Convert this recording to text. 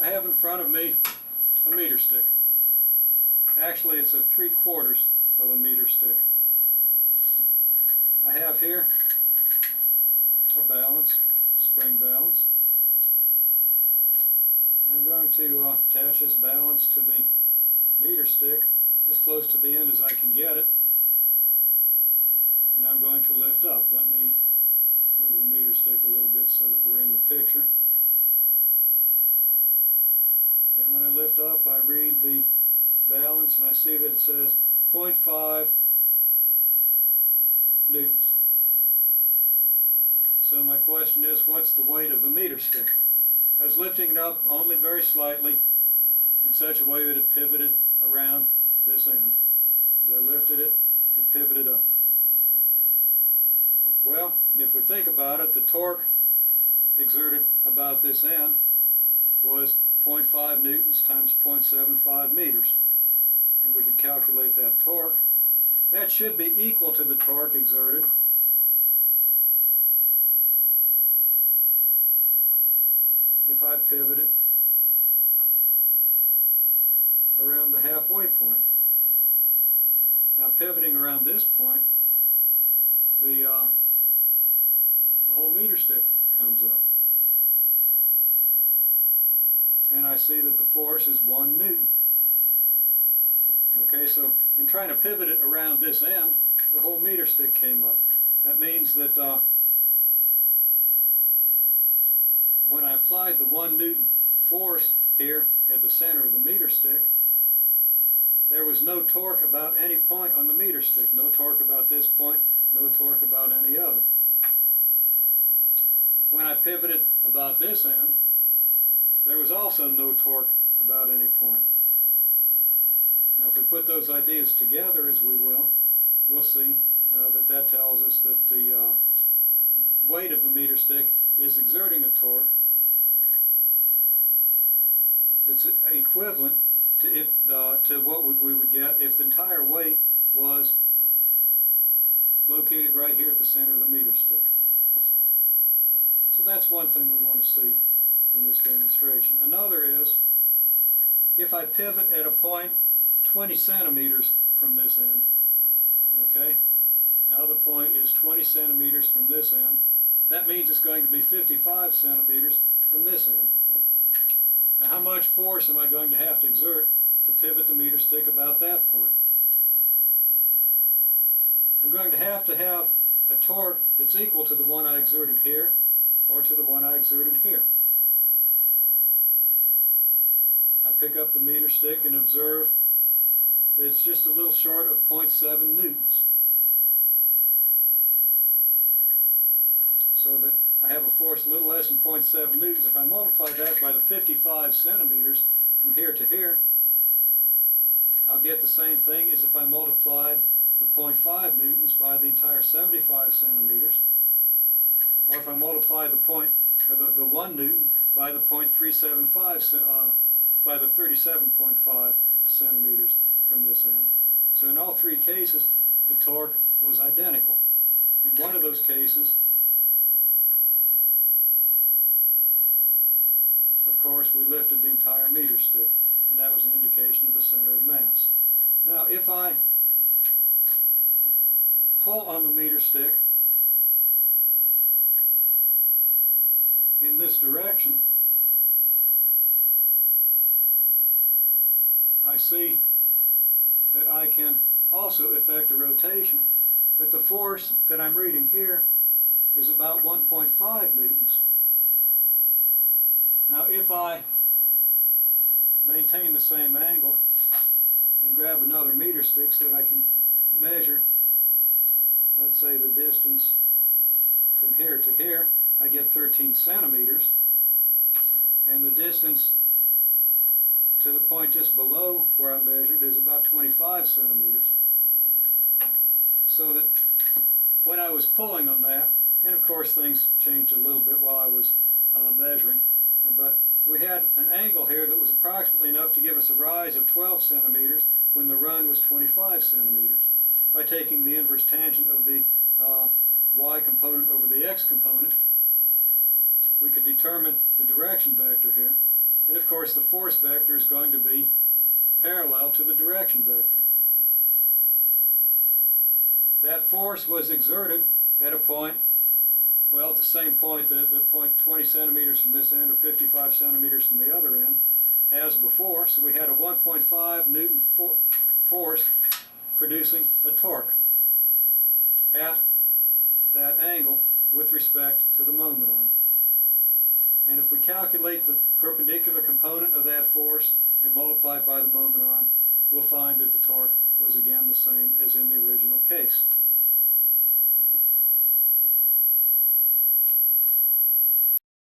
I have in front of me a meter stick. Actually, it's a 3/4 of a meter stick. I have here a balance, spring balance. I'm going to attach this balance to the meter stick as close to the end as I can get it, and I'm going to lift up. Let me move the meter stick a little bit so that we're in the picture. Okay, when I lift up, I read the balance and I see that it says 0.5 newtons. So my question is, what's the weight of the meter stick? I was lifting it up only very slightly in such a way that it pivoted around this end. As I lifted it, it pivoted up. Well, if we think about it, the torque exerted about this end was 0.5 newtons times 0.75 meters. And we could calculate that torque. That should be equal to the torque exerted if I pivot it around the halfway point. Now, pivoting around this point, the whole meter stick comes up. And I see that the force is 1 newton. Okay, so in trying to pivot it around this end, the whole meter stick came up. That means that when I applied the 1 newton force here at the center of the meter stick, there was no torque about any point on the meter stick. No torque about this point, no torque about any other. When I pivoted about this end, there was also no torque about any point. Now, if we put those ideas together, as we will, we'll see that tells us that the weight of the meter stick is exerting a torque that's equivalent to what we would get if the entire weight was located right here at the center of the meter stick. So that's one thing we want to see from this demonstration. Another is, if I pivot at a point 20 centimeters from this end, okay, now the point is 20 centimeters from this end, that means it's going to be 55 centimeters from this end. Now, how much force am I going to have to exert to pivot the meter stick about that point? I'm going to have a torque that's equal to the one I exerted here or to the one I exerted here. I pick up the meter stick and observe that it's just a little short of 0.7 newtons. So that I have a force a little less than 0.7 newtons. If I multiply that by the 55 centimeters from here to here, I'll get the same thing as if I multiplied the 0.5 newtons by the entire 75 centimeters, or if I multiply the 1 newton by the 0.375 by the 37.5 centimeters from this end. So in all three cases, the torque was identical. In one of those cases, of course, we lifted the entire meter stick, and that was an indication of the center of mass. Now, if I pull on the meter stick in this direction, I see that I can also effect a rotation, but the force that I'm reading here is about 1.5 newtons. Now, if I maintain the same angle and grab another meter stick so that I can measure, let's say, the distance from here to here, I get 13 centimeters, and the distance to the point just below where I measured is about 25 centimeters. So that when I was pulling on that, and of course things changed a little bit while I was measuring, but we had an angle here that was approximately enough to give us a rise of 12 centimeters when the run was 25 centimeters. By taking the inverse tangent of the y component over the x component, we could determine the direction vector here. And of course the force vector is going to be parallel to the direction vector. That force was exerted at a point, well, at the same point, the point 20 centimeters from this end or 55 centimeters from the other end as before. So we had a 1.5 Newton force producing a torque at that angle with respect to the moment arm. And if we calculate the perpendicular component of that force and multiply it by the moment arm, we'll find that the torque was again the same as in the original case.